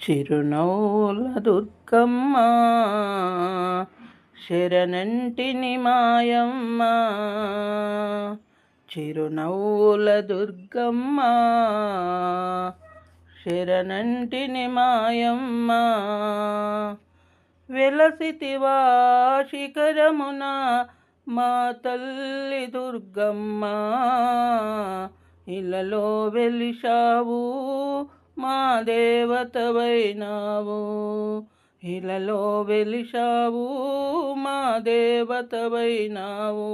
చిరునవ్వుల దుర్గమ్మ శరణంటిని మాయమ్మ. చిరునవ్వుల దుర్గమ్మ శరణంటిని మాయమ్మ. వెలసితివా శిఖరమున మా తల్లి దుర్గమ్మ. ఇలలో వెలిశావు మా దేవతవైనావు. ఇలలో వెలిశావు మా దేవతవైనావు.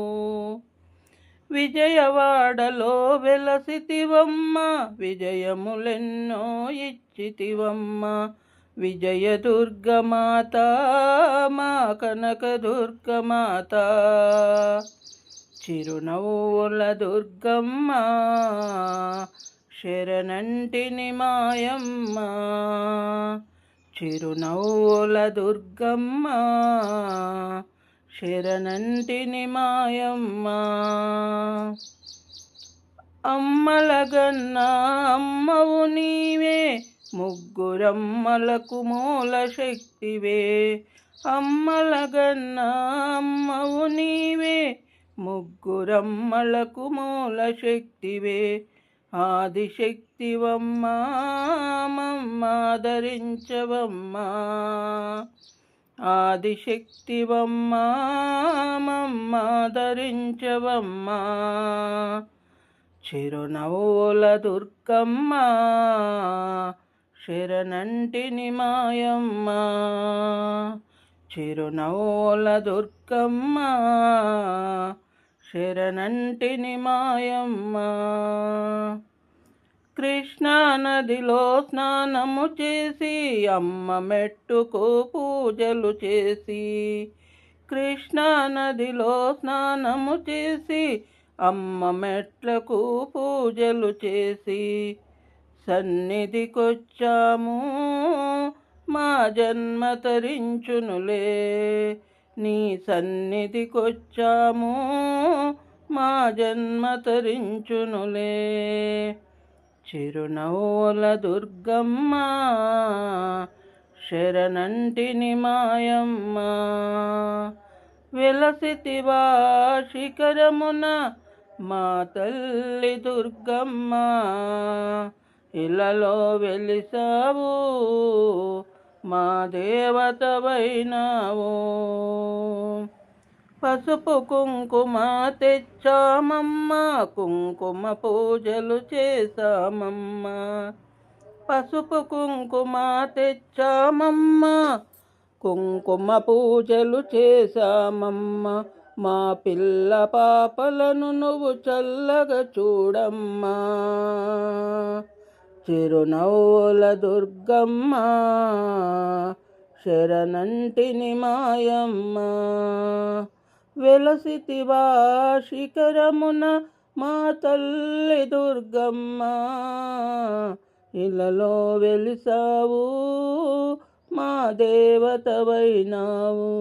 విజయవాడలో వెలసితివమ్మ విజయములెన్నో ఇచ్చితివమ్మ. విజయ దుర్గమాత మా కనక దుర్గమాత. చిరునవ్వుల దుర్గమ్మ శరణంటిని మాయమ్మ. చిరునవ్వుల దుర్గమ్మ శరణంటిని మాయమ్మ. అమ్మలగన్న అమ్మవు నీవే ముగ్గురమ్మలకు మూల శక్తివే. అమ్మలగన్న అమ్మవు నీవే ముగ్గురమ్మలకు మూల శక్తివే. ఆదిశక్తివమ్మ మమ్మాదరించవమ్మా. ఆదిశక్తివమ్మ మమ్మాదరించవమ్మా. చిరునవ్వుల దుర్గమ్మ శరణంటిని మాయమ్మ. చిరునవ్వుల దుర్గమ్మ శరణంటిని మాయమ్మ. కృష్ణా నదిలో స్నానము చేసి అమ్మ మెట్టుకు పూజలు చేసి. కృష్ణా నదిలో స్నానము చేసి అమ్మ మెట్లకు పూజలు చేసి. సన్నిధికొచ్చాము మా జన్మ తరించునులే. నీ సన్నిధికొచ్చాము మా జన్మ తరించునులే. చిరునవ్వుల దుర్గమ్మ శరణంటిని మాయమ్మ. వెలసితివా శిఖరమున మా తల్లి దుర్గమ్మ. ఇలలో వెలిసావు మా దేవతవైనావు. పసుపు కుంకుమ తెచ్చామమ్మ కుంకుమ పూజలు చేశామమ్మ. పసుపు కుంకుమ తెచ్చామమ్మ కుంకుమ పూజలు చేశామమ్మ. మా పిల్ల పాపలను నువ్వు చల్లగా చూడమ్మా. చిరునవ్వుల దుర్గమ్మ శరణంటిని మాయమ్మ. వెలసితివా శిఖరమున మా తల్లి దుర్గమ్మ. ఇలలో వెలిసావు మా దేవతవైనావు.